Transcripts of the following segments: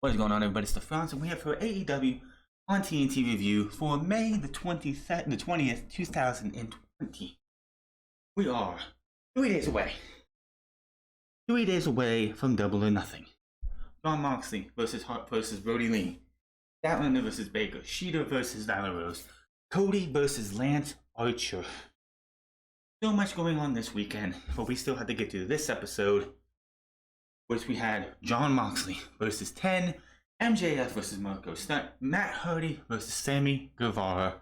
What is going on, everybody? It's the France, and we have for AEW on TNT review for May the 20th, 2020. We are 3 days away. 3 days away from Double or Nothing. Jon Moxley versus Hart versus Brody Lee. Statlander versus Baker. Shida versus Nyla Rose. Cody versus Lance Archer. So much going on this weekend, but we still have to get through this episode, which we had Jon Moxley versus 10, MJF versus Marko Stunt, Matt Hardy versus Sammy Guevara.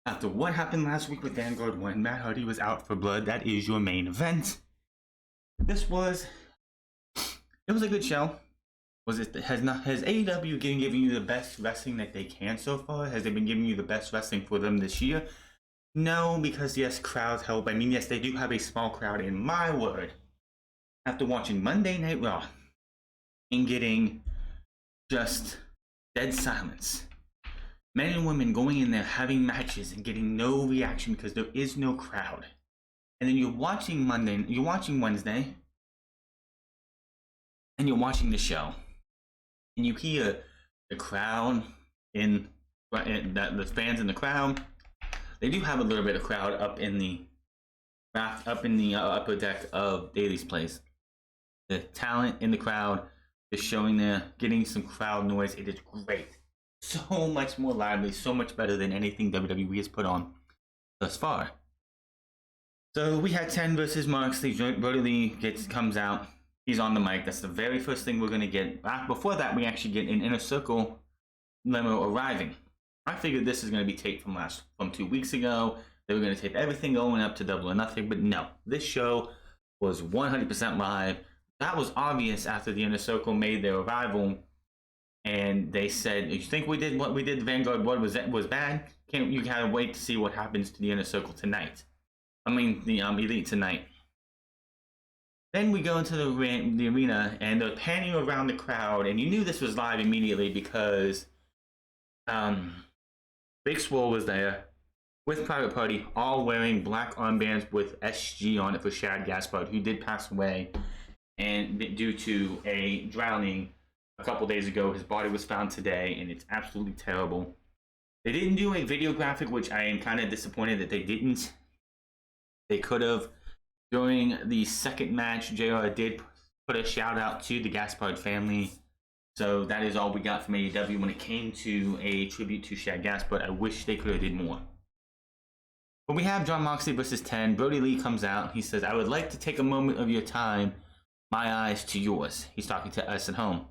After what happened last week with Vanguard when Matt Hardy was out for blood, that is your main event. It was a good show. Has AEW been giving you the best wrestling that they can so far? Has they been giving you the best wrestling for them this year? No, because yes, crowds help. I mean, yes, they do have a small crowd, in my word. After watching Monday Night Raw and getting just dead silence, men and women going in there having matches and getting no reaction because there is no crowd, and then you're watching Wednesday, and you're watching the show, and you hear the crowd the fans in the crowd. They do have a little bit of crowd up in the upper deck of Daily's Place. The talent in the crowd is showing there, getting some crowd noise. It is great. So much more lively, so much better than anything WWE has put on thus far. So we had 10 versus Moxley. Brody Lee comes out. He's on the mic. That's the very first thing we're going to get. Before that, we actually get an Inner Circle limo arriving. I figured this is going to be taped from 2 weeks ago. They were going to tape everything going up to Double or Nothing, but no. This show was 100% live. That was obvious after the Inner Circle made their arrival, and they said, "You think we did what we did? The Vanguard was bad? Can't you kind of wait to see what happens to the Inner Circle tonight? I mean, the Elite tonight." Then we go into the arena, and they're panning around the crowd, and you knew this was live immediately because Big Swole was there with Private Party, all wearing black armbands with SG on it for Shad Gaspard, who did pass away. And due to a drowning a couple days ago, his body was found today, and it's absolutely terrible. They didn't do a video graphic, which I am kind of disappointed that they didn't. They could have. During the second match, JR did put a shout out to the Gaspard family. So that is all we got from AEW when it came to a tribute to Shad Gaspard. I wish they could have did more. But we have Jon Moxley versus 10. Brody Lee comes out. He says, "I would like to take a moment of your time. My eyes to yours." He's talking to us at home.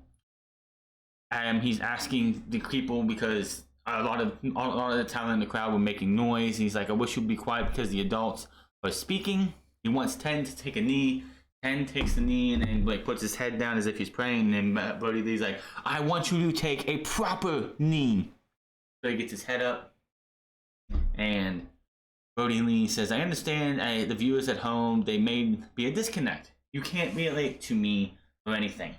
He's asking the people because a lot of the talent in the crowd were making noise. He's like, "I wish you'd be quiet because the adults are speaking." He wants 10 to take a knee. 10 takes the knee and then puts his head down as if he's praying. And then Brody Lee's like, "I want you to take a proper knee." So he gets his head up. And Brody Lee says, "I understand the viewers at home, they may be a disconnect. You can't relate to me or anything.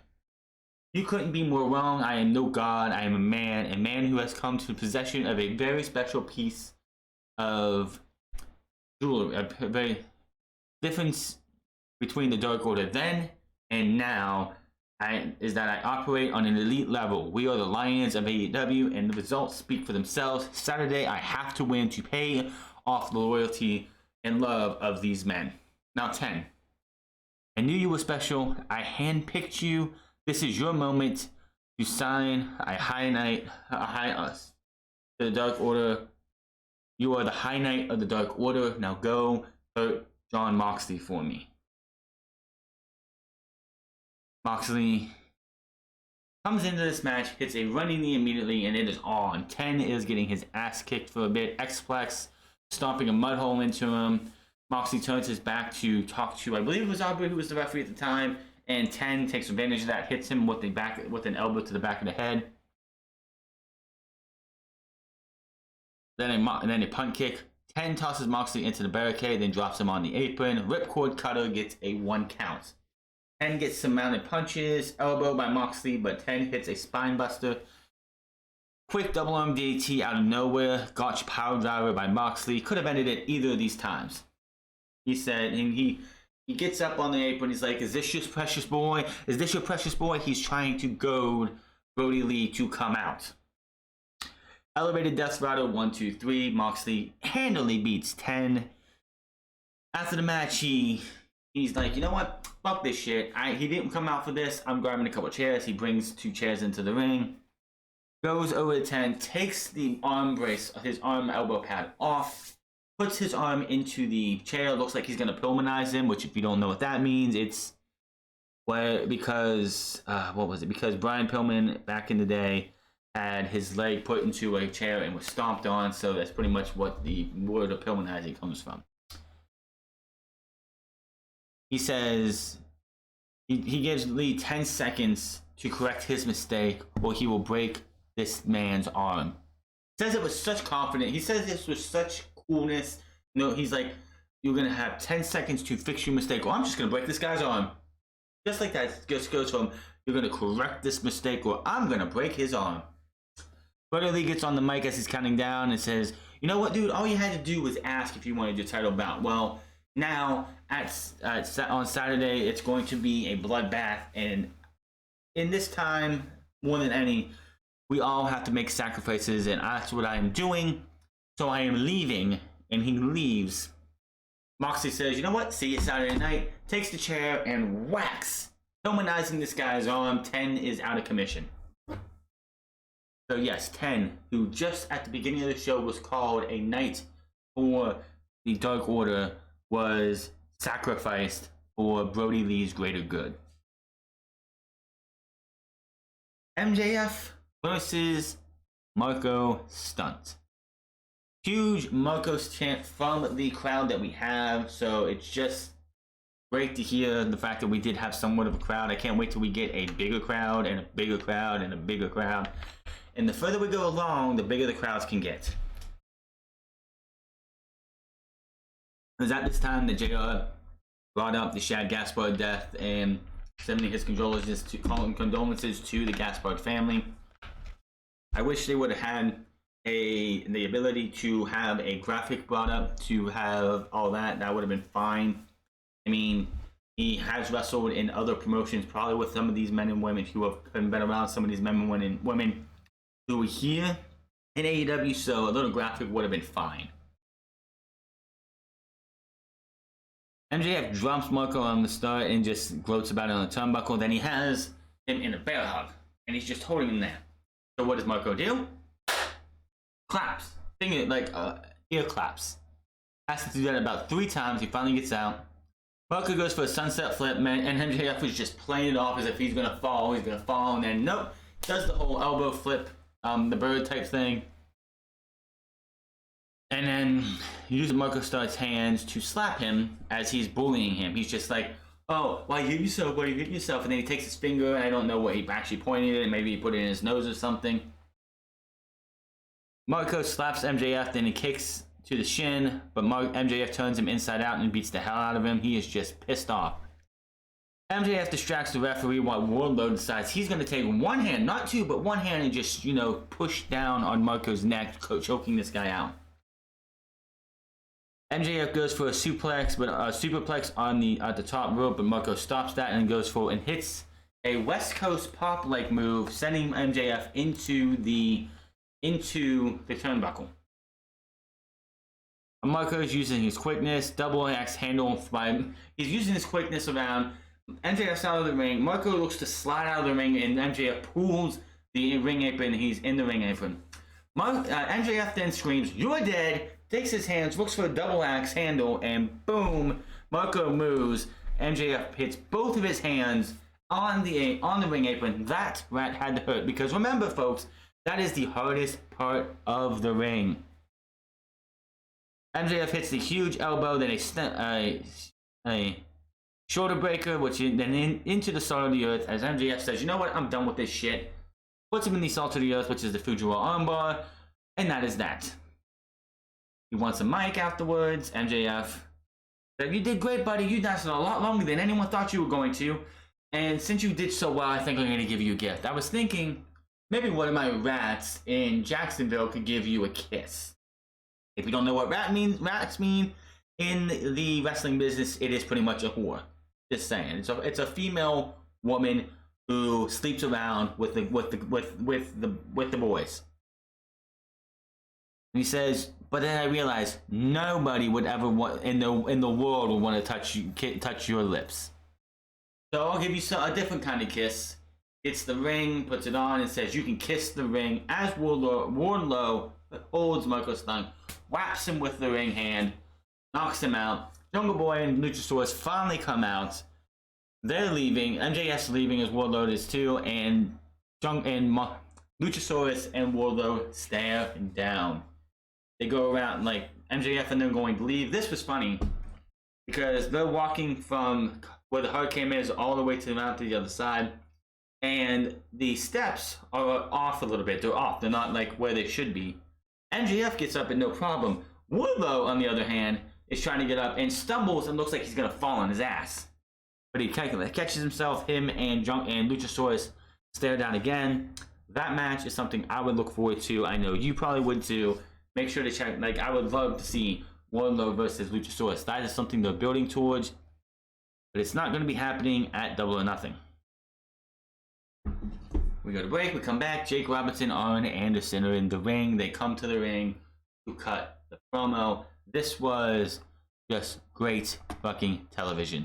You couldn't be more wrong. I am no god. I am a man who has come to possession of a very special piece of jewelry. A very difference between the Dark Order then and now is that I operate on an elite level. We are the Lions of AEW, and the results speak for themselves. Saturday, I have to win to pay off the loyalty and love of these men." Now 10. "I knew you were special. I handpicked you. This is your moment to sign a high knight to the Dark Order. You are the high knight of the Dark Order. Now go hurt Jon Moxley for me." Moxley comes into this match, hits a running knee immediately, and it is on. 10 is getting his ass kicked for a bit. X-Flex stomping a mud hole into him. Moxley turns his back to talk to, I believe it was Aubrey, who was the referee at the time, and 10 takes advantage of that, hits him with an elbow to the back of the head. Then a punt kick. 10 tosses Moxley into the barricade, then drops him on the apron. Ripcord Cutter gets a 1 count. 10 gets some mounted punches, elbow by Moxley, but 10 hits a spine buster. Quick double arm DDT out of nowhere. Gotch power driver by Moxley. Could have ended it either of these times. He said, and he gets up on the apron. He's like, "Is this your precious boy? Is this your precious boy?" He's trying to goad Brody Lee to come out. Elevated Desperado 1, 2, 3. Moxley handily beats 10. After the match, he's like, you know what? Fuck this shit. He didn't come out for this. I'm grabbing a couple chairs. He brings 2 chairs into the ring. Goes over to 10. Takes the arm brace, his arm elbow pad off. Puts his arm into the chair. Looks like he's going to Pillmanize him, which if you don't know what that means, it's because, what was it? Because Brian Pillman, back in the day, had his leg put into a chair and was stomped on. So that's pretty much what the word of Pillmanizing comes from. He says he gives Lee 10 seconds to correct his mistake or he will break this man's arm. Says it with such confidence. He says this with such coolness. No, he's like, you're going to have 10 seconds to fix your mistake or I'm just going to break this guy's arm. Just like that. Just goes from, you're going to correct this mistake or I'm going to break his arm. Brother Lee gets on the mic as he's counting down and says, you know what, dude? All you had to do was ask if you wanted your title bout. Well, now, on Saturday, it's going to be a bloodbath, and in this time, more than any, we all have to make sacrifices, and that's what I am doing. So I am leaving, and he leaves. Moxley says, you know what? See you Saturday night. Takes the chair and whacks, Pillmanizing this guy's arm. 10 is out of commission. So yes, 10, who just at the beginning of the show was called a knight for the Dark Order, was sacrificed for Brody Lee's greater good. MJF versus Marko Stunt. Huge Marko's chant from the crowd that we have, so it's just great to hear the fact that we did have somewhat of a crowd. I can't wait till we get a bigger crowd and a bigger crowd and a bigger crowd. And the further we go along, the bigger the crowds can get. It was at this time that JR brought up the Shad Gaspard death and sending his condolences to the Gaspard family. I wish they would have had the ability to have a graphic brought up to have all that. That would have been fine. I mean, he has wrestled in other promotions, probably with some of these men and women who have been around some of these men and women who were here in AEW, so a little graphic would have been fine. MJF drops Marko on the start and just gloats about it on the turnbuckle. Then he has him in a bear hug, and he's just holding him there. So what does Marko do? Claps. Finger, like, ear claps. Has to do that about 3 times. He finally gets out. Marko goes for a sunset flip, man, and MJF was just playing it off as if he's gonna fall, and then nope, does the whole elbow flip, the bird type thing. And then he uses Marko Stunt's hands to slap him as he's bullying him. He's just like, oh, why you hit yourself? Why you hit yourself? And then he takes his finger, and I don't know what he actually pointed at. Maybe he put it in his nose or something. Marko slaps MJF, then he kicks to the shin, but MJF turns him inside out and beats the hell out of him. He is just pissed off. MJF distracts the referee while Wardlow decides he's going to take one hand, not 2, but 1 hand and just, push down on Marko's neck, choking this guy out. MJF goes for a suplex, but a superplex at the top rope, but Marko stops that and goes for and hits a West Coast pop-like move, sending MJF into the turnbuckle. Marko is using his quickness, double axe handle he's using his quickness around. MJF's out of the ring. Marko looks to slide out of the ring, and MJF pulls the ring apron. He's in the ring apron. MJF then screams, "You're dead!" Takes his hands, looks for a double axe handle, and boom, Marko moves. MJF hits both of his hands on the ring apron. That rat had to hurt, because remember, folks, that is the hardest part of the ring. MJF hits the huge elbow, then a shoulder breaker, which then into the salt of the earth, as MJF says, you know what, I'm done with this shit. Puts him in the salt of the earth, which is the Fujiwara armbar, and that is that. He wants a mic afterwards. MJF said, you did great, buddy. You lasted a lot longer than anyone thought you were going to. And since you did so well, I think I'm going to give you a gift. I was thinking maybe one of my rats in Jacksonville could give you a kiss. If you don't know what rats mean in the wrestling business, it is pretty much a whore. Just saying. It's a female woman who sleeps around with the boys. And he says, but then I realized nobody would ever want in the world would want to touch your lips. So I'll give you a different kind of kiss. Gets the ring, puts it on, and says you can kiss the ring. As Wardlow holds Marko Stunt, whaps him with the ring hand, knocks him out. Jungle Boy and Luchasaurus finally come out. They're leaving. MJF's leaving as Wardlow is too, and Luchasaurus and Wardlow stare down. They go around like MJF and they're going to leave. This was funny because they're walking from where the hurricane is all the way to the mountain to the other side, and the steps are off a little bit. They're off. They're not like where they should be. MJF gets up and no problem. Wardlow, on the other hand, is trying to get up and stumbles and looks like he's gonna fall on his ass. But he catches himself. Him and Luchasaurus stare down again. That match is something I would look forward to. I know you probably would too. Make sure to check. Like, I would love to see Wardlow versus Luchasaurus. That is something they're building towards, but it's not going to be happening at Double or Nothing. We go to break. We come back. Jake Robinson, Arn Anderson are in the ring. They come to the ring to cut the promo. This was just great fucking television.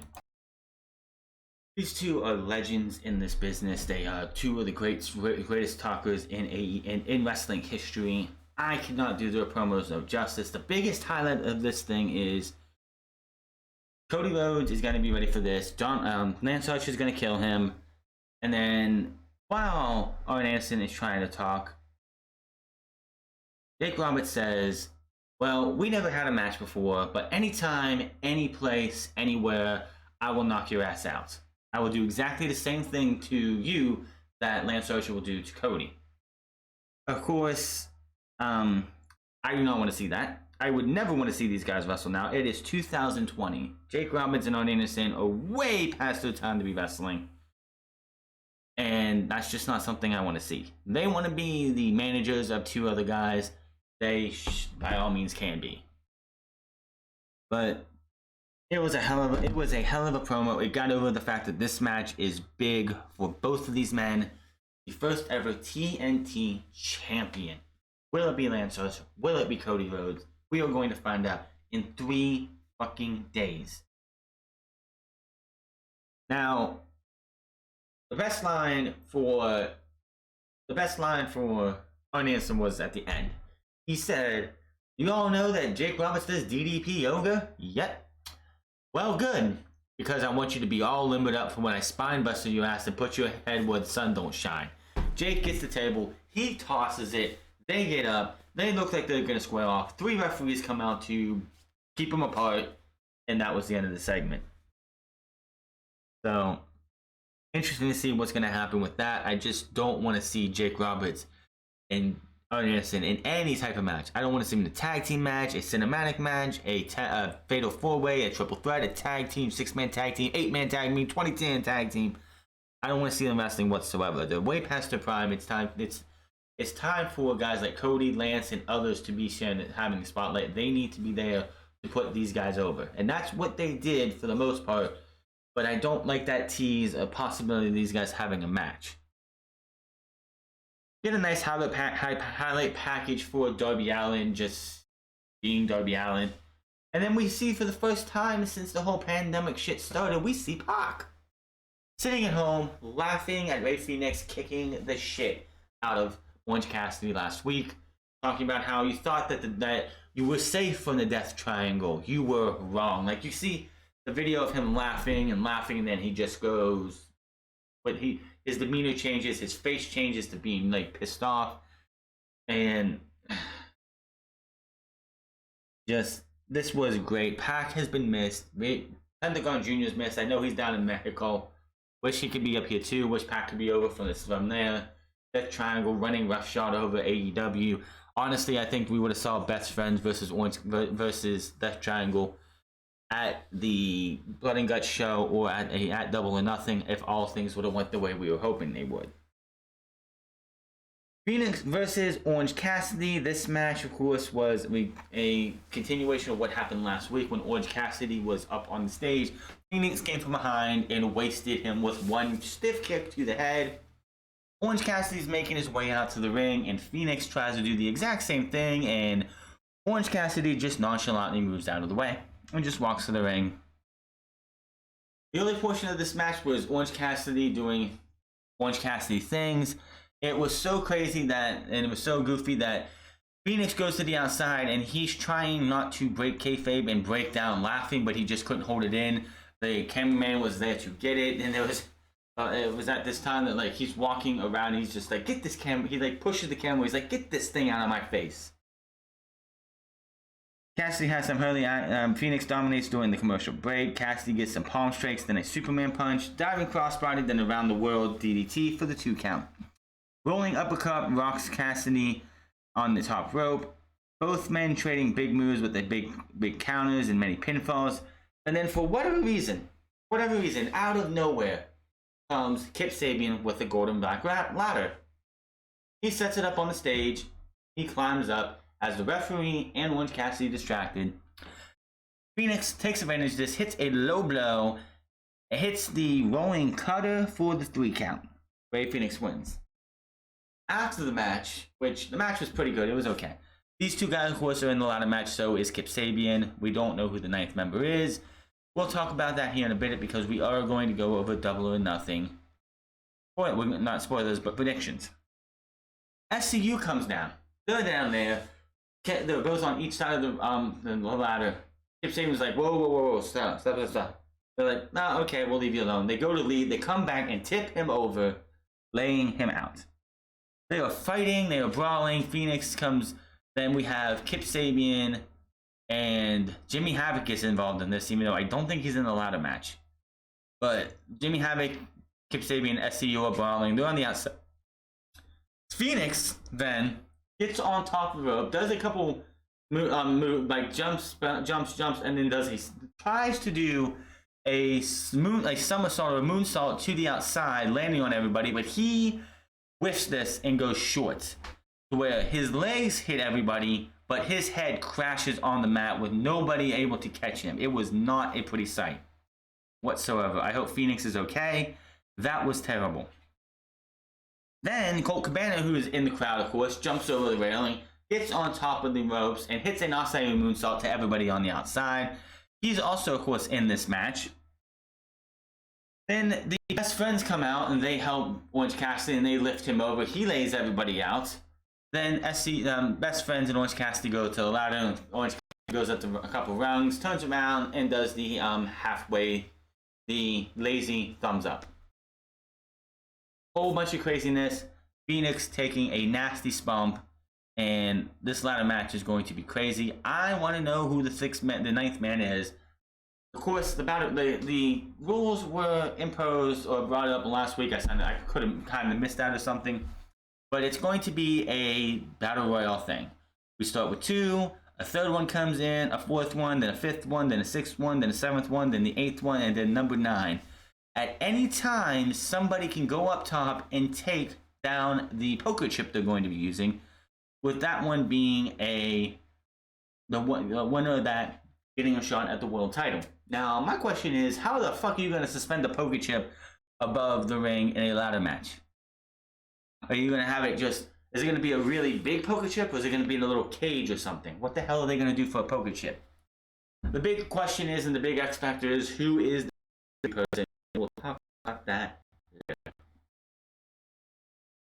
These two are legends in this business. They are two of the greatest talkers in wrestling history. I cannot do their promos no justice. The biggest highlight of this thing is Cody Rhodes is going to be ready for this. Lance Archer is going to kill him. And then while Arn Anderson is trying to talk, Jake Roberts says, well, we never had a match before, but anytime, any place, anywhere, I will knock your ass out. I will do exactly the same thing to you that Lance Archer will do to Cody. Of course, I do not want to see that. I would never want to see these guys wrestle now. It is 2020. Jake Roberts and Arn Anderson are way past their time to be wrestling. And that's just not something I want to see. They want to be the managers of two other guys. They, by all means, can be. But it was a hell of a promo. It got over the fact that this match is big for both of these men. The first ever TNT champion. Will it be Lance Archer? Will it be Cody Rhodes? We are going to find out in 3 fucking days. Now, the best line for Arn Anderson was at the end. He said, "You all know that Jake Roberts does DDP yoga? Yep. Well, good, because I want you to be all limbered up for when I spine buster your ass and put your head where the sun don't shine." Jake gets the table. He tosses it. They get up. They look like they're going to square off. 3 referees come out to keep them apart, and that was the end of the segment. So, interesting to see what's going to happen with that. I just don't want to see Jake Roberts and Arn Anderson in any type of match. I don't want to see him in a tag team match, a cinematic match, a fatal 4-way, a triple threat, a tag team, 6-man tag team, 8-man tag team, 20-10 tag team. I don't want to see them wrestling whatsoever. They're way past their prime. It's time for guys like Cody, Lance, and others to be having the spotlight. They need to be there to put these guys over. And that's what they did for the most part. But I don't like that tease a possibility of these guys having a match. Get a nice highlight package for Darby Allin just being Darby Allin. And then we see for the first time since the whole pandemic shit started, we see Pac sitting at home laughing at Ray Phoenix kicking the shit out of Orange Cassidy last week, talking about how you thought that you were safe from the Death Triangle. You were wrong. Like, you see the video of him laughing, and then he just goes, but his demeanor changes, his face changes to being like pissed off, and just this was great. Pac has been missed. Pentagon Jr. is missed. I know he's down in Mexico. Wish he could be up here too. Wish Pac could be over from there. Death Triangle running roughshod over AEW. Honestly, I think we would have saw Best Friends versus Death Triangle at the Blood and Guts show or at Double or Nothing if all things would have went the way we were hoping they would. Phoenix versus Orange Cassidy. This match, of course, was a continuation of what happened last week when Orange Cassidy was up on the stage. Phoenix came from behind and wasted him with one stiff kick to the head. Orange Cassidy's making his way out to the ring, and Phoenix tries to do the exact same thing, and Orange Cassidy just nonchalantly moves out of the way and just walks to the ring. The only portion of this match was Orange Cassidy doing Orange Cassidy things. It was so crazy and it was so goofy that Phoenix goes to the outside and he's trying not to break kayfabe and break down laughing, but he just couldn't hold it in. The cameraman was there to get it, and it was at this time that like he's walking around and he's just like, get this camera. He like pushes the camera. He's like, get this thing out of my face. Cassidy has some early. Phoenix dominates during the commercial break. Cassidy gets some palm strikes, then a Superman punch, diving crossbody, then around the world DDT for the 2 count. Rolling uppercut rocks Cassidy on the top rope. Both men trading big moves with the big counters and many pinfalls. And then for whatever reason, out of nowhere comes Kip Sabian with the golden black ladder. He sets it up on the stage. He climbs up as the referee and Orange Cassidy distracted. Phoenix takes advantage of this, hits a low blow. It hits the rolling cutter for the 3 count. Rey Fenix wins. After the match, which the match was pretty good, it was okay. These 2 guys, of course, are in the ladder match, so is Kip Sabian. We don't know who the 9th member is. We'll talk about that here in a bit because we are going to go over Double or Nothing. Well, not spoilers, but predictions. SCU comes down. They're down there. They're both on each side of the ladder. Kip Sabian's like, whoa, stop. They're like, nah, okay, we'll leave you alone. They go to leave. They come back and tip him over, laying him out. They are fighting. They are brawling. Phoenix comes. Then we have Kip Sabian and Jimmy Havoc is involved in this, even though I don't think he's in the ladder match. But Jimmy Havoc, Kip Sabian, SCU are brawling. They're on the outside. Phoenix then gets on top of the rope, does a couple like jumps, and then tries to do a somersault or a moonsault to the outside, landing on everybody, but he whiffs this and goes short, to where his legs hit everybody, but his head crashes on the mat with nobody able to catch him. It was not a pretty sight whatsoever. I hope Phoenix is okay. That was terrible. Then Colt Cabana, who is in the crowd, of course, jumps over the railing, gets on top of the ropes, and hits an outside moonsault to everybody on the outside. He's also, of course, in this match. Then the best friends come out and they help Orange Cassidy and they lift him over. He lays everybody out. Then best friends and Orange Cassidy go to the ladder. And Orange Cassidy goes up to a couple rungs, turns around, and does the the lazy thumbs up. Whole bunch of craziness. Phoenix taking a nasty spump, and this ladder match is going to be crazy. I want to know who the 9th man is. Of course, the rules were imposed or brought up last week. I could have kind of missed that or something. But it's going to be a Battle Royale thing. We start with 2, a 3rd one comes in, a 4th one, then a 5th one, then a 6th one, then a 7th one, then the 8th one, and then number 9. At any time, somebody can go up top and take down the poker chip they're going to be using, with that one being the winner of that getting a shot at the world title. Now, my question is, how the fuck are you going to suspend the poker chip above the ring in a ladder match? Are you going to have it is it going to be a really big poker chip, or is it going to be in a little cage or something? What the hell are they going to do for a poker chip? The big question is, and the big X factor is, who is the person? We'll talk about that later.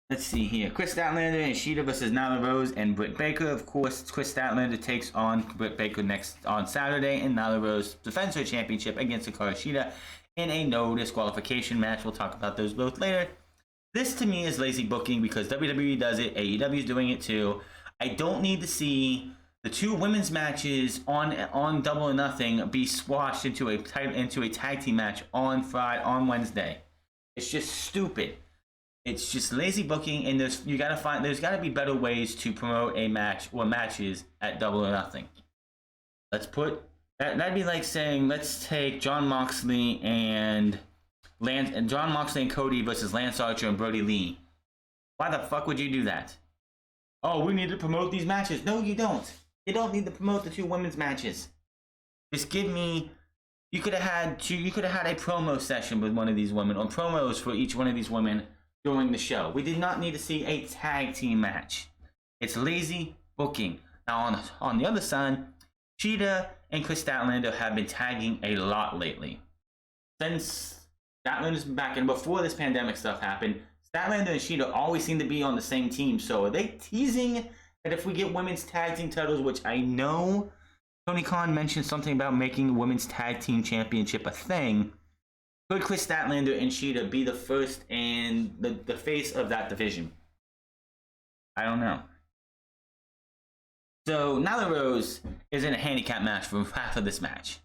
Let's see here. Chris Statlander and Shida versus Nyla Rose and Britt Baker. Of course, Chris Statlander takes on Britt Baker next on Saturday, and Nyla Rose defends her championship against Hikaru Shida in a no disqualification match. We'll talk about those both later. This to me is lazy booking because WWE does it, AEW is doing it too. I don't need to see the 2 women's matches on Double or Nothing be squashed into a tag team match on Wednesday. It's just stupid. It's just lazy booking, and there's got to be better ways to promote a match or matches at Double or Nothing. That'd be like saying, let's take Jon Moxley and Cody versus Lance Archer and Brody Lee. Why the fuck would you do that? Oh, we need to promote these matches. No, you don't. You don't need to promote the 2 women's matches. Just give me. You could have had a promo session with one of these women, or promos for each one of these women during the show. We did not need to see a tag team match. It's lazy booking. Now on the other side, Cheetah and Chris Statlander have been tagging a lot lately. Since Statlander's been back, and before this pandemic stuff happened, Statlander and Cheetah always seem to be on the same team. So are they teasing that if we get women's tag team titles, which I know Tony Khan mentioned something about making the women's tag team championship a thing, could Chris Statlander and Cheetah be the first and the face of that division? I don't know. So Nyla Rose is in a handicap match for half of this match.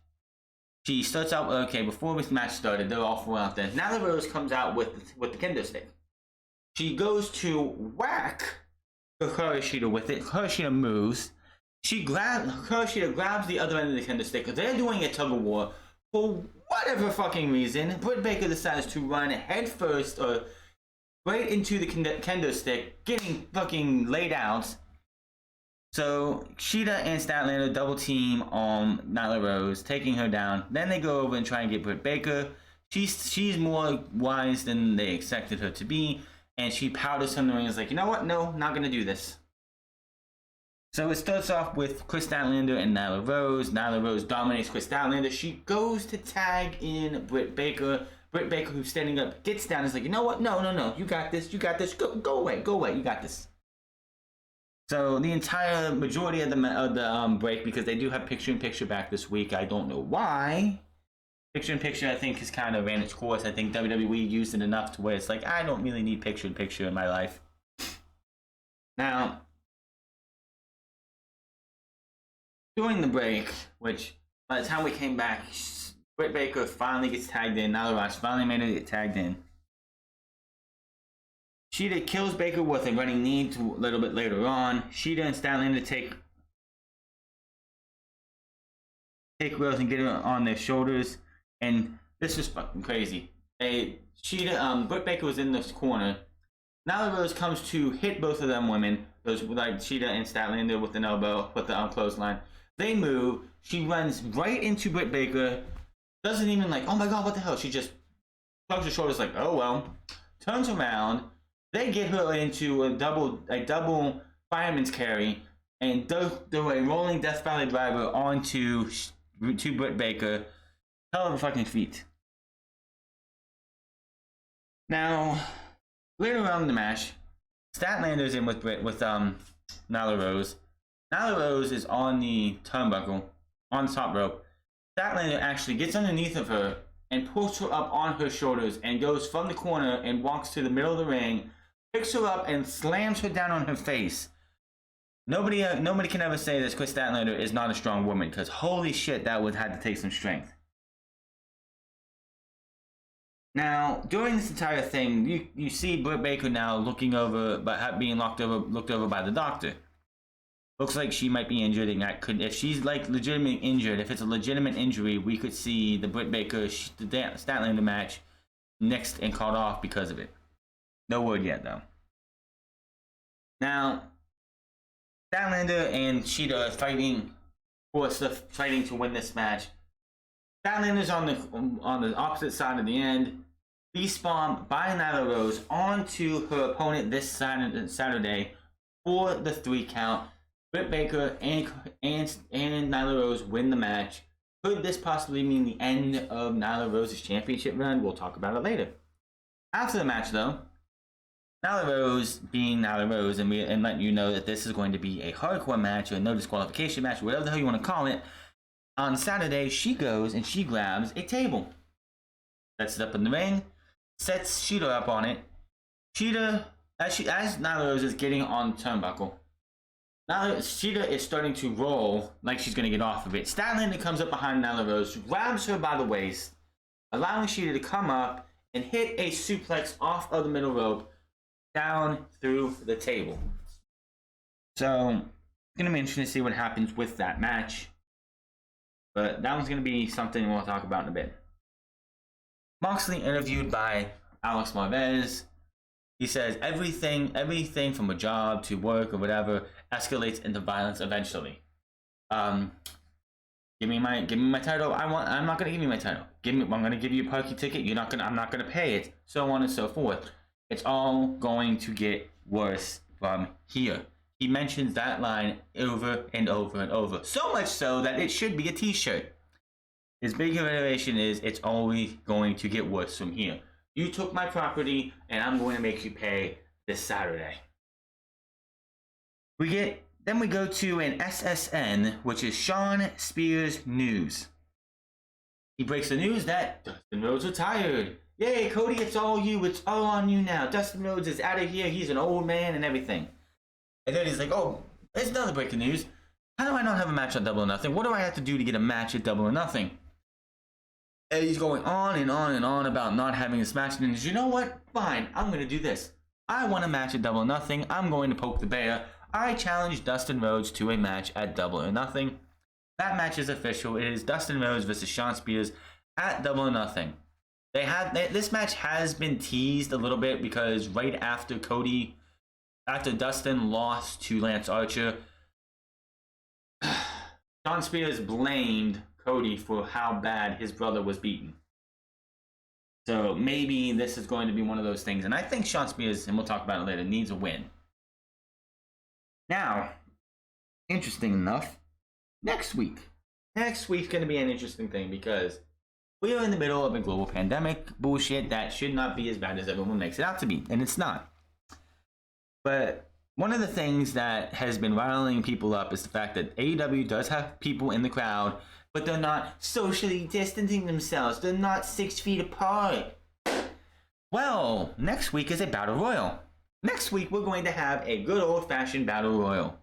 She starts out, okay, before this match started, they're all 4 out there. Nyla Rose comes out with the kendo stick. She goes to whack Hikaru with it. Hikaru moves. Hikaru grabs the other end of the kendo stick. They're doing a tug of war. For whatever fucking reason, Britt Baker decides to run head first or right into the kendo stick, getting fucking laid out. So Cheetah and Statlander double team on Nyla Rose, taking her down. Then they go over and try and get Britt Baker. She's more wise than they expected her to be, and she powders her in the ring and is like, you know what? No, not gonna do this. So it starts off with Chris Statlander and Nyla Rose. Nyla Rose dominates Chris Statlander. She goes to tag in Britt Baker. Britt Baker, who's standing up, gets down and is like, you know what? No. You got this. Go away. You got this. So the entire majority of the break, because they do have picture-in-picture back this week. I don't know why. Picture-in-picture, I think, has kind of ran its course. I think WWE used it enough to where it's like, I don't really need picture-in-picture in my life. Now, during the break, which by the time we came back, Britt Baker finally gets tagged in. Nyla Rose finally made it get tagged in. Cheetah kills Baker with a running knee a little bit later on. Cheetah and Statlander take Rose and get her on their shoulders. And this is fucking crazy. Britt Baker was in this corner. Nyla Rose comes to hit both of them women. Those like Cheetah and Statlander with an elbow, with the clothesline. They move. She runs right into Britt Baker. Doesn't even like, oh my god, what the hell? She just shrugs her shoulders like, oh well. Turns around. They get her into a double fireman's carry and do a rolling Death Valley driver onto Britt Baker. Hell of a fucking feat. Now, later on in the match, Statlander's in with Nyla Rose. Nyla Rose is on the turnbuckle, on the top rope. Statlander actually gets underneath of her and pulls her up on her shoulders and goes from the corner and walks to the middle of the ring, picks her up and slams her down on her face. Nobody can ever say that Chris Statlander is not a strong woman, because holy shit, that would have to take some strength. Now, during this entire thing, you see Britt Baker now looking over, but being looked over by the doctor. Looks like she might be injured, and if she's like legitimately injured, if it's a legitimate injury, we could see the Britt Baker Statlander match next and called off because of it. No word yet, though. Now, Statlander and Cheetah are fighting to win this match. Statlander's on the opposite side of the end. Beast Bomb by Nyla Rose onto her opponent this Saturday for the 3 count. Britt Baker and Nyla Rose win the match. Could this possibly mean the end of Nyla Rose's championship run? We'll talk about it later. After the match, though, Nyla Rose being Nyla Rose, and letting you know that this is going to be a hardcore match or a no disqualification match, whatever the hell you want to call it. On Saturday, she goes and she grabs a table, sets it up in the ring, sets Cheetah up on it. Cheetah, as Nyla Rose is getting on the turnbuckle, Cheetah is starting to roll like she's going to get off of it. Statlander comes up behind Nyla Rose, grabs her by the waist, allowing Cheetah to come up and hit a suplex off of the middle rope down through the table. So, it's going to be interesting to see what happens with that match. But that one's going to be something we'll talk about in a bit. Moxley interviewed by Alex Marvez. He says everything from a job to work or whatever escalates into violence eventually. Give me my title. I'm not gonna give you my title. I'm gonna give you a parking ticket. I'm not gonna pay it. So on and so forth. It's all going to get worse from here. He mentions that line over and over and over. So much so that it should be a t-shirt. His big reiteration is it's always going to get worse from here. You took my property and I'm going to make you pay this Saturday. Then we go to an SSN, which is Sean Spears News. He breaks the news that Dustin Rhodes retired. Yay, Cody, it's all you. It's all on you now. Dustin Rhodes is out of here. He's an old man and everything. And then he's like, oh, there's another breaking news. How do I not have a match at Double or Nothing? What do I have to do to get a match at Double or Nothing? And he's going on and on and on about not having this match. And you know what? Fine, I'm going to do this. I want a match at Double or Nothing. I'm going to poke the bear. I challenge Dustin Rhodes to a match at Double or Nothing. That match is official. It is Dustin Rhodes versus Sean Spears at Double or Nothing. This match has been teased a little bit because right after Dustin lost to Lance Archer, Sean Spears blamed Cody for how bad his brother was beaten. So maybe this is going to be one of those things. And I think Sean Spears, and we'll talk about it later, needs a win. Now, interesting enough, next week's going to be an interesting thing because we are in the middle of a global pandemic bullshit that should not be as bad as everyone makes it out to be, and it's not. But one of the things that has been riling people up is the fact that AEW does have people in the crowd, but they're not socially distancing themselves. They're not 6 feet apart. Well, next week is a battle royal. Next week, we're going to have a good old-fashioned battle royal.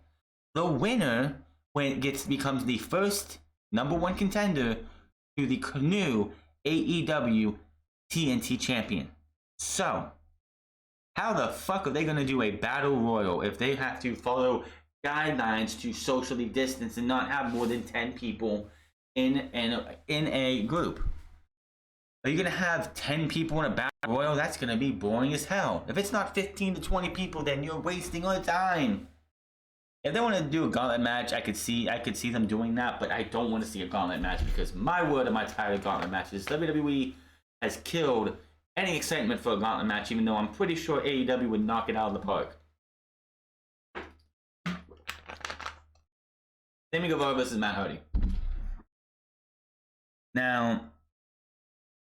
The winner becomes the first #1 contender to the new AEW TNT champion. So, how the fuck are they going to do a battle royal if they have to follow guidelines to socially distance and not have more than 10 people in a group? Are you going to have 10 people in a battle royal? That's going to be boring as hell. If it's not 15 to 20 people, then you're wasting your time. If they want to do a gauntlet match, I could see them doing that, but I don't want to see a gauntlet match because my word, am I tired of gauntlet matches. WWE has killed any excitement for a gauntlet match, even though I'm pretty sure AEW would knock it out of the park. Sammy Guevara versus Matt Hardy. Now,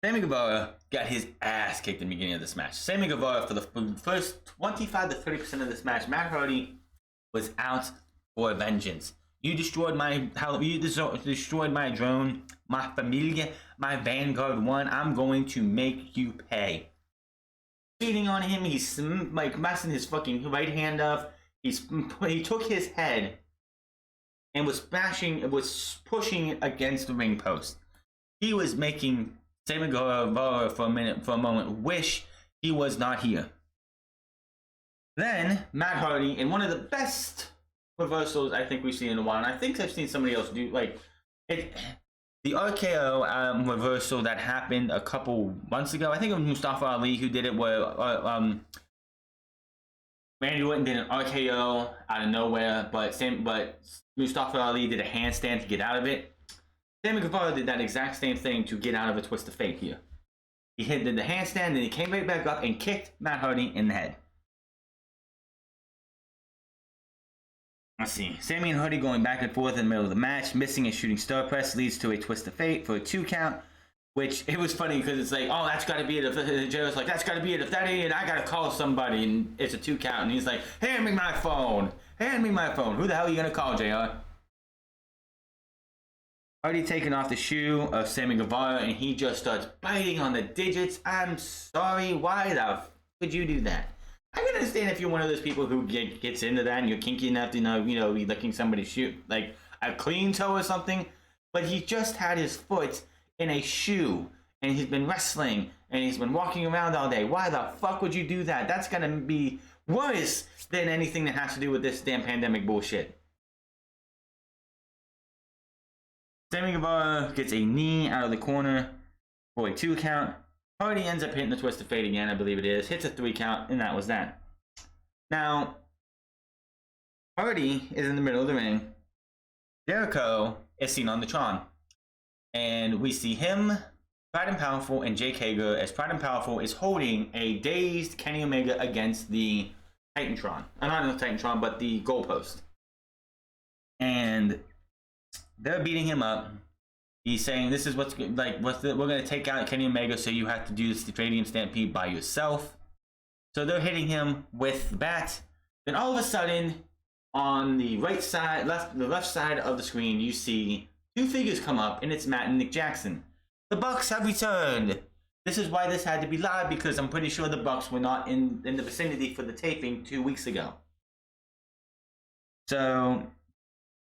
Sammy Guevara got his ass kicked in the beginning of this match. Sammy Guevara, for the first 25 to 30% of this match, Matt Hardy was out for vengeance. You destroyed my drone, my familia, my Vanguard 1. I'm going to make you pay. Beating on him, he's like messing his fucking right hand up. He took his head and was pushing it against the ring post. He was making Sammy Guevara for a moment wish he was not here. Then Matt Hardy, in one of the best reversals I think we've seen in a while, and I think I've seen somebody else do the RKO reversal that happened a couple months ago. I think it was Mustafa Ali who did it, where Randy Orton did an RKO out of nowhere, but Mustafa Ali did a handstand to get out of it. Sammy Guevara did that exact same thing to get out of a twist of fate here. He did the handstand, and he came right back up and kicked Matt Hardy in the head. Let's see. Sammy and Hardy going back and forth in the middle of the match. Missing a shooting star press leads to a twist of fate for a 2 count. Which, it was funny because it's like, oh, that's got to be it. If Joe's like, that's got to be it. If that ain't it, I got to call somebody. And it's a 2 count. And he's like, hand me my phone. Hand me my phone. Who the hell are you going to call, JR? Hardy taking off the shoe of Sammy Guevara. And he just starts biting on the digits. I'm sorry. Why the f would you do that? I can understand if you're one of those people who gets into that and you're kinky enough to be licking somebody's shoe, like a clean toe or something. But he just had his foot in a shoe and he's been wrestling and he's been walking around all day. Why the fuck would you do that? That's gonna be worse than anything that has to do with this damn pandemic bullshit. Sammy Guevara gets a knee out of the corner for a 2 count. Hardy ends up hitting the Twisted Fate again, I believe it is. Hits a 3 count, and that was that. Now, Hardy is in the middle of the ring. Jericho is seen on the Tron. And we see him, Pride and Powerful, and Jake Hager as Pride and Powerful is holding a dazed Kenny Omega against the Titantron. Not the Titantron, but the goalpost. And they're beating him up. He's saying, this is what's like, we're going to take out Kenny Omega, so you have to do this Stadium Stampede by yourself. So they're hitting him with the bat. Then all of a sudden, on the right side, the left side of the screen, you see two figures come up, and it's Matt and Nick Jackson. The Bucks have returned. This is why this had to be live, because I'm pretty sure the Bucks were not in the vicinity for the taping 2 weeks ago. So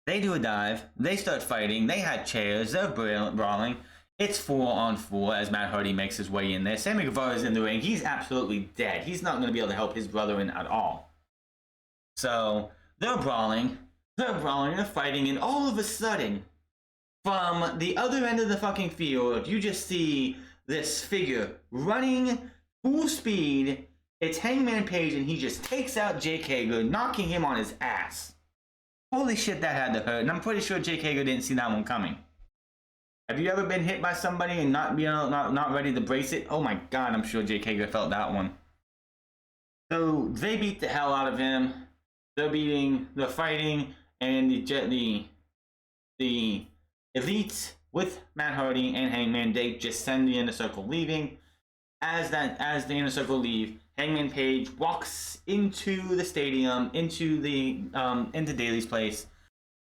they do a dive. They start fighting. They had chairs. They're brawling. It's 4-on-4 as Matt Hardy makes his way in there. Sammy Guevara is in the ring. He's absolutely dead. He's not going to be able to help his brother in at all. So they're brawling. They're fighting, and all of a sudden, from the other end of the fucking field, you just see this figure running full speed. It's Hangman Page, and he just takes out Jake Hager, knocking him on his ass. Holy shit, that had to hurt, and I'm pretty sure Jake Hager didn't see that one coming. Have you ever been hit by somebody and not ready to brace it? Oh my god, I'm sure Jake Hager felt that one. So they beat the hell out of him. They're fighting, and the Elite with Matt Hardy and Hangman, they just send the Inner Circle leaving. As the Inner Circle leave, Hangman Page walks into the stadium, into Daly's place,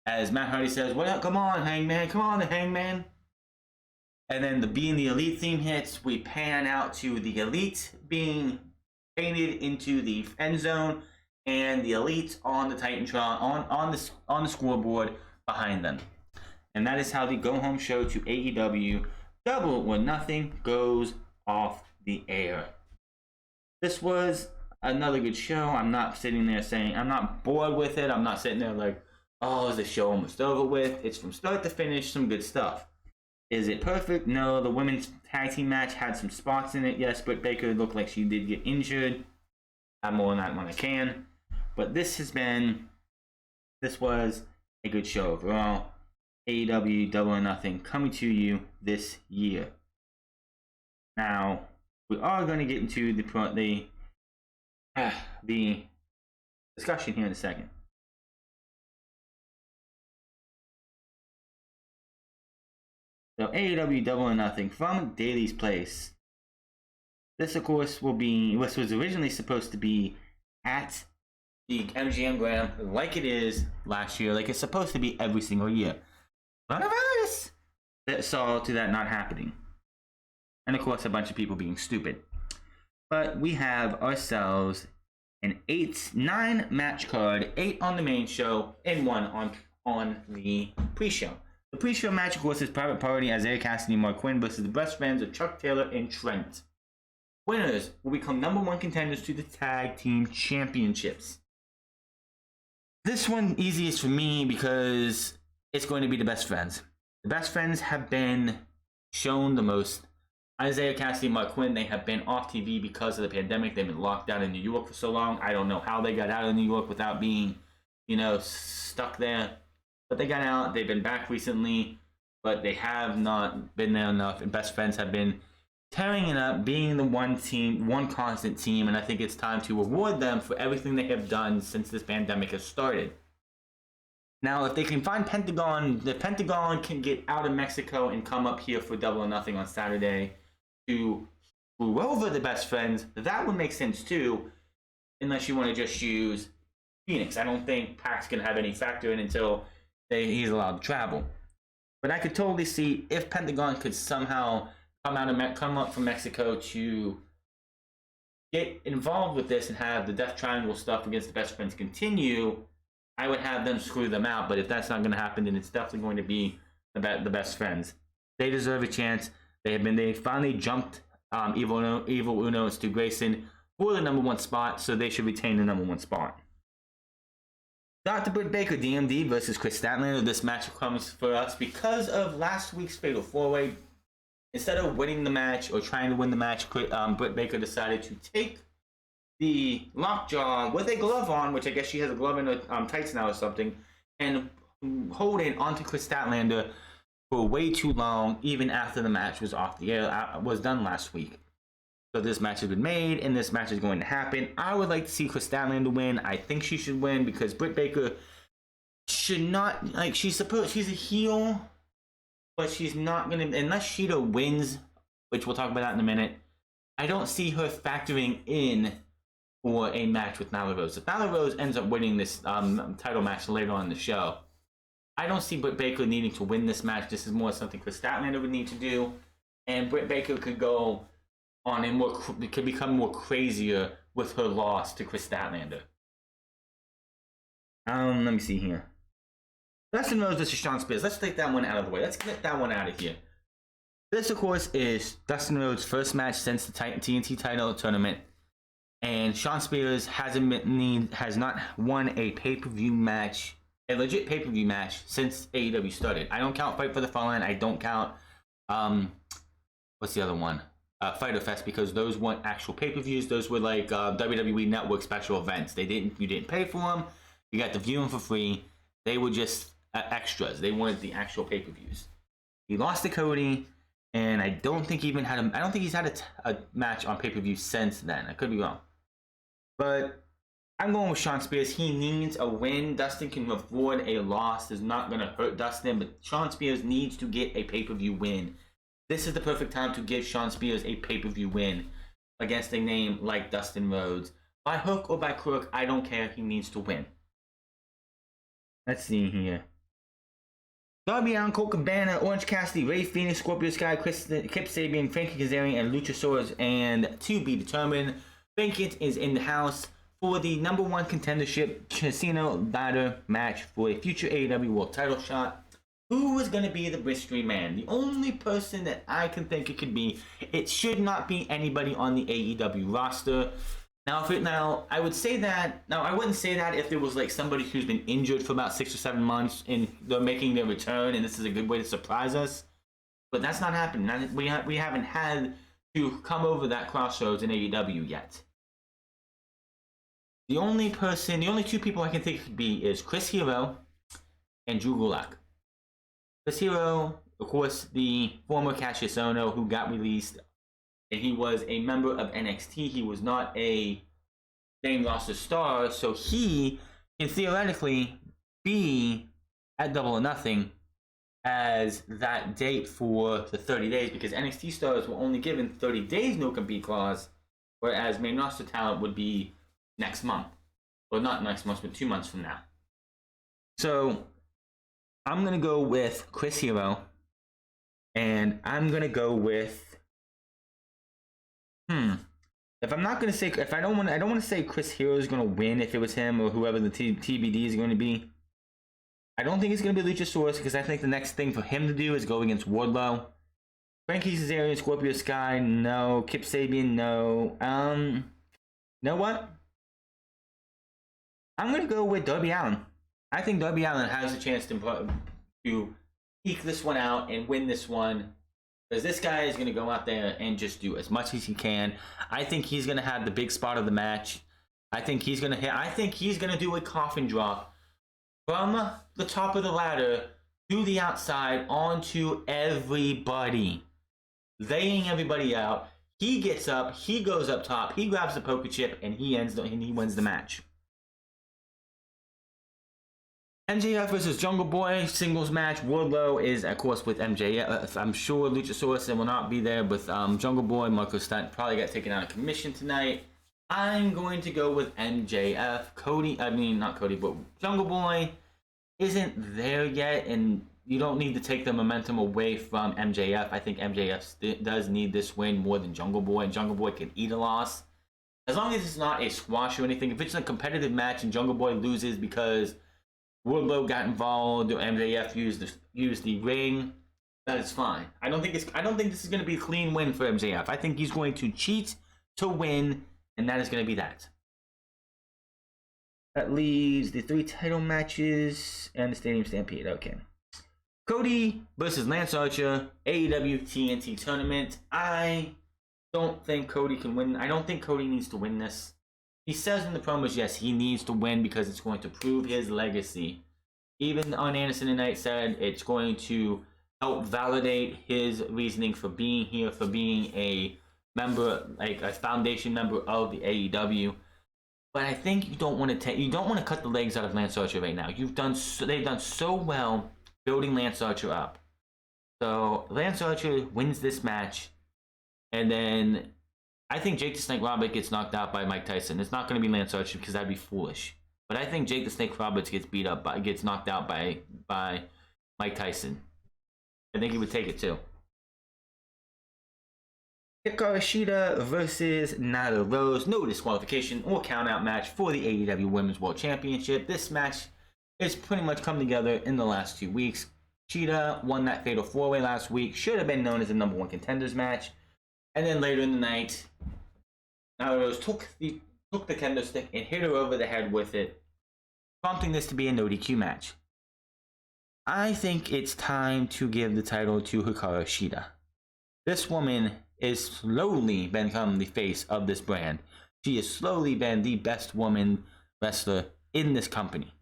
as Matt Hardy says, "What up? Come on, Hangman! Come on, Hangman!" And then the Elite theme hits. We pan out to the Elite being painted into the end zone, and the Elite on the Titantron on the scoreboard behind them. And that is how the go-home show to AEW Double or Nothing goes off the air. This was another good show. I'm not sitting there saying, I'm not bored with it. I'm not sitting there like, oh, is the show almost over with? It's from start to finish, some good stuff. Is it perfect? No. The women's tag team match had some spots in it. Yes, Britt Baker looked like she did get injured. I'm more on that when I can. But this was a good show overall. AEW Double or Nothing coming to you this year. Now, we are going to get into the discussion here in a second. So AEW Double or Nothing from Daly's Place. This, of course, this was originally supposed to be at the MGM Grand, like it is last year, like it's supposed to be every single year. Coronavirus! That saw to that not happening. And of course, a bunch of people being stupid. But we have ourselves an 9 match card, 8 on the main show, and 1 on the pre-show. The pre-show match, of course, is Private Party, Isaiah Cassidy and Mark Quinn versus the best friends of Chuck Taylor and Trent. Winners will become #1 contenders to the Tag Team Championships. This one easiest for me because it's going to be the best friends. The best friends have been shown the most. Isaiah Cassidy and Mark Quinn, they have been off TV because of the pandemic. They've been locked down in New York for so long. I don't know how they got out of New York without being, stuck there. But they got out. They've been back recently, but they have not been there enough. And best friends have been tearing it up, being the one team, one constant team. And I think it's time to reward them for everything they have done since this pandemic has started. Now, if they can find Pentagon, the Pentagon can get out of Mexico and come up here for Double or Nothing on Saturday to screw over the best friends. That would make sense too, unless you want to just use Phoenix. I don't think Pac's going to have any factor in until he's allowed to travel. But I could totally see if Pentagon could somehow come up from Mexico to get involved with this and have the Death Triangle stuff against the best friends continue. I would have them screw them out, but if that's not going to happen, then it's definitely going to be the best friends. They deserve a chance. They finally jumped Evil Uno and Stu Grayson for the #1 spot, so they should retain the #1 spot. Dr. Britt Baker, DMD versus Chris Statlander. This match comes for us because of last week's Fatal 4-Way. instead of winning the match or trying to win the match, Britt Baker decided to take the lockjaw with a glove on, which I guess she has a glove in her tights now or something, and hold it onto Chris Statlander for way too long, even after the match was off the air, was done last week. So this match has been made, and this match is going to happen. I would like to see Chris Statlander win. I think she should win because Britt Baker should not, like, she's a heel, but she's not gonna, unless Sheeta wins, which we'll talk about that in a minute. I don't see her factoring in for a match with Nyla Rose. If Nyla Rose ends up winning this title match later on in the show, I don't see Britt Baker needing to win this match. This is more something Chris Statlander would need to do, and Britt Baker could go on and could become more crazier with her loss to Chris Statlander. Let me see here. Dustin Rhodes versus Shawn Spears. Let's take that one out of the way. Let's get that one out of here. This, of course, is Dustin Rhodes' first match since the TNT title tournament, and Shawn Spears has not won a pay-per-view match, a legit pay-per-view match, since AEW started. I don't count Fight for the Fallen. I don't count what's the other one? Fyter Fest, because those weren't actual pay-per-views. Those were like WWE Network special events. You didn't pay for them. You got to view them for free. They were just extras. They weren't the actual pay-per-views. He lost to Cody, and I don't think he's had a match on pay-per-view since then. I could be wrong, but I'm going with Shawn Spears. He needs a win. Dustin can afford a loss. It's not going to hurt Dustin, but Shawn Spears needs to get a pay-per-view win. This is the perfect time to give Shawn Spears a pay-per-view win against a name like Dustin Rhodes. By hook or by crook, I don't care. He needs to win. Let's see here. Darby Allin, Colt Cabana, Orange Cassidy, Ray Phoenix, Scorpio Sky, Kip Sabian, Frankie Kazarian, and Luchasaurus. And to be determined, Vacant is in the house for the #1 contendership casino ladder match for a future AEW World Title shot. Who is going to be the mystery man? The only person that I can think it could be, it should not be anybody on the AEW roster. Now, I would say that. Now, I wouldn't say that if there was like somebody who's been injured for about 6 or 7 months and they're making their return, and this is a good way to surprise us. But that's not happening. We haven't had to come over that crossroads in AEW yet. The only two people I can think it could be is Chris Hero and Drew Gulak. Chris Hero, of course, the former Cassius Ohno who got released, and he was a member of NXT. He was not a main roster star, so he can theoretically be at Double or Nothing as that date for the 30 days, because NXT stars were only given 30 days no compete clause, whereas main roster talent would be next month. Well, not next month, but 2 months from now. So I'm going to go with Chris Hero, and I'm going to go with if I'm not going to say, I don't want to say Chris Hero is going to win if it was him or whoever the TBD is going to be. I don't think it's going to be Luchasaurus, because I think the next thing for him to do is go against Wardlow. Frankie Kazarian, Scorpio Sky, no. Kip Sabian, no. You know what? I'm going to go with Darby Allin. I think Darby Allin has a chance to eke this one out and win this one, because this guy is going to go out there and just do as much as he can. I think he's going to have the big spot of the match. I think he's going to do a coffin drop from the top of the ladder to the outside onto everybody, laying everybody out. He gets up, he goes up top, he grabs the poker chip, and he wins the match. MJF versus Jungle Boy singles match. Wardlow is, of course, with MJF. I'm sure Luchasaurus will not be there with Jungle Boy. Marko Stunt probably got taken out of commission tonight. I'm going to go with MJF. Not Cody, but Jungle Boy isn't there yet, and you don't need to take the momentum away from MJF. I think MJF does need this win more than Jungle Boy, and Jungle Boy can eat a loss. As long as it's not a squash or anything. If it's a competitive match and Jungle Boy loses because Wardlow got involved or MJF used the ring, that is fine. I don't think this is going to be a clean win for MJF. I think he's going to cheat to win, and that is going to be that. That leaves the 3 title matches and the Stadium Stampede. Okay. Cody versus Lance Archer, AEW TNT tournament. I don't think Cody can win. I don't think Cody needs to win this. He says in the promos, yes, he needs to win because it's going to prove his legacy. Even on Anderson and Knight said it's going to help validate his reasoning for being here, for being a member, like a foundation member of the AEW. But I think you don't want to cut the legs out of Lance Archer right now. They've done so well building Lance Archer up. So Lance Archer wins this match, and then I think Jake the Snake Roberts gets knocked out by Mike Tyson. It's not going to be Lance Archer because that'd be foolish. But I think Jake the Snake Roberts gets knocked out by Mike Tyson. I think he would take it too. Hikaru Shida versus Nyla Rose. No disqualification or countout match for the AEW Women's World Championship. This match has pretty much come together in the last 2 weeks. Shida won that Fatal 4-Way last week. Should have been known as the number 1 contenders match. And then later in the night, Nyla Rose took the kendo stick and hit her over the head with it, prompting this to be a no DQ match. I think it's time to give the title to Hikaru Shida. This woman is slowly become the face of this brand. She has slowly been the best woman wrestler in this company.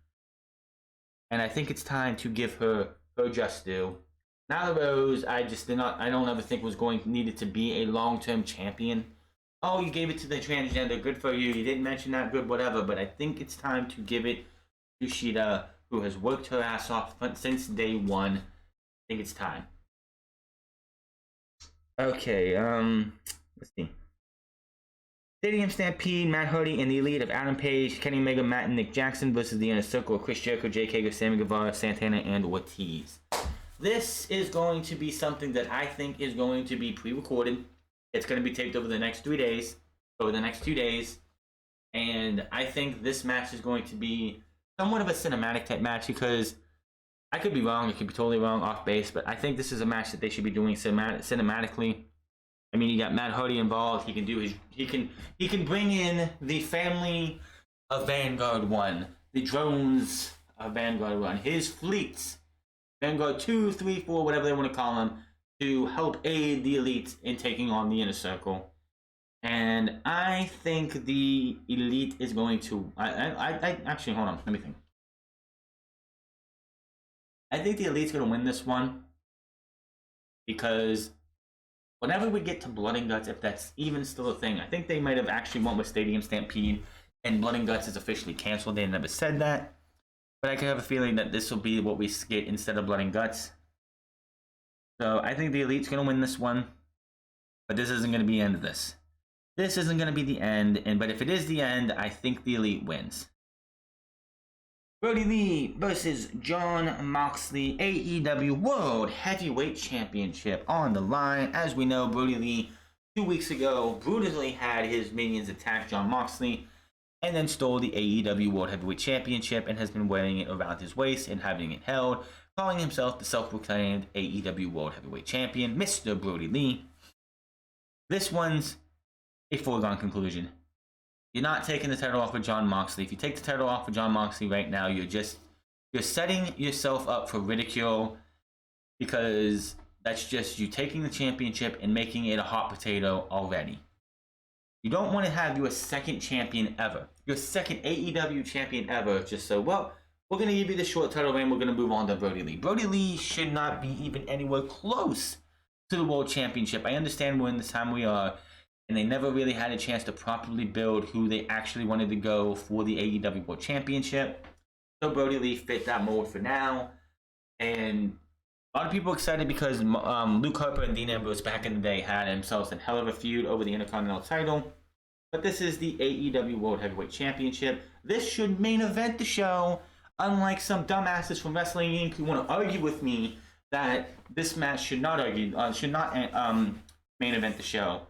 And I think it's time to give her just due. Nyla Rose, I don't ever think needed to be a long-term champion. Oh, you gave it to the transgender, good for you. You didn't mention that, good, whatever. But I think it's time to give it to Shida, who has worked her ass off since day one. I think it's time. Okay, let's see. Stadium Stampede, Matt Hardy and the Elite of Adam Page, Kenny Omega, Matt and Nick Jackson versus the Inner Circle of Chris Jericho, Jake Hager, Sammy Guevara, Santana, and Ortiz. This is going to be something that I think is going to be pre-recorded. It's going to be taped over the next 2 days. And I think this match is going to be somewhat of a cinematic type match because I could be wrong. I could be totally wrong, off base, but I think this is a match that they should be doing cinematically. I mean, you got Matt Hardy involved. He can do he can bring in the family of Vanguard 1, the drones of Vanguard 1, his fleets, Vanguard 2, 3, 4, whatever they want to call them, to help aid the Elite in taking on the Inner Circle. And I think the Elite is going to. I actually, hold on. Let me think. I think the Elite's going to win this one because whenever we get to Blood and Guts, if that's even still a thing, I think they might have actually went with Stadium Stampede and Blood and Guts is officially canceled. They never said that. But I can have a feeling that this will be what we get instead of Blood and Guts. So I think the Elite's going to win this one. But this isn't going to be the end of this. This isn't going to be the end. But if it is the end, I think the Elite wins. Brody Lee versus Jon Moxley, AEW World Heavyweight Championship on the line. As we know, Brody Lee 2 weeks ago brutally had his minions attack Jon Moxley and then stole the AEW World Heavyweight Championship and has been wearing it around his waist and having it held, calling himself the self-proclaimed AEW World Heavyweight Champion, Mr. Brody Lee. This one's a foregone conclusion. You're not taking the title off of Jon Moxley. If you take the title off of Jon Moxley right now, you're setting yourself up for ridicule because that's just you taking the championship and making it a hot potato already. You don't want to have your second champion ever, your second AEW champion ever, just so, well, we're going to give you the short title reign, we're going to move on to Brody Lee. Brody Lee should not be even anywhere close to the World Championship. I understand we're in the time we are, and they never really had a chance to properly build who they actually wanted to go for the AEW World Championship. So Brody Lee fit that mold for now. And a lot of people are excited because Luke Harper and Dean Ambrose back in the day had themselves a hell of a feud over the Intercontinental title. But this is the AEW World Heavyweight Championship. This should main event the show, unlike some dumbasses from Wrestling Inc. who want to argue with me that this match should not main event the show.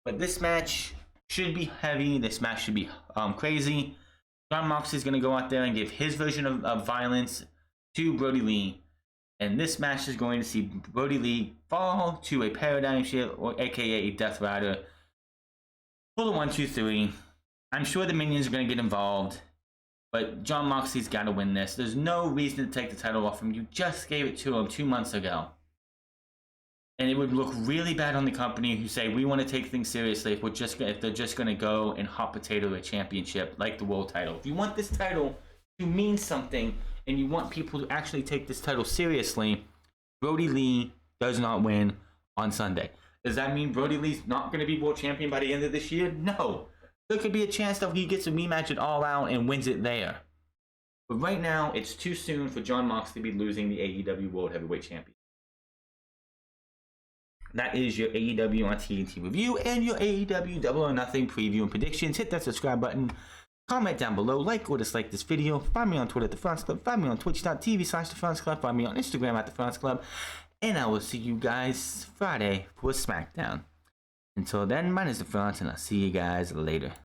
But this match should be heavy. This match should be crazy. Jon Moxley is going to go out there and give his version of violence to Brody Lee. And this match is going to see Brody Lee fall to a paradigm shift, or aka a Death Rider, for the 1, 2, 3. I'm sure the minions are going to get involved. But Jon Moxley's got to win this. There's no reason to take the title off him. You just gave it to him 2 months ago. And it would look really bad on the company who say, we want to take things seriously if they're just going to go and hot potato a championship like the world title. If you want this title to mean something and you want people to actually take this title seriously, Brody Lee does not win on Sunday. Does that mean Brody Lee's not going to be world champion by the end of this year? No. There could be a chance that he gets a rematch at All Out and wins it there. But right now, it's too soon for Jon Moxley to be losing the AEW World Heavyweight Champion. That is your AEW on TNT review and your AEW Double or Nothing preview and predictions. Hit that subscribe button. Comment down below. Like or dislike this video. Find me on Twitter at The France Club. Find me on twitch.tv/The France Club. Find me on Instagram at The France Club. And I will see you guys Friday for SmackDown. Until then, my name is The France, and I'll see you guys later.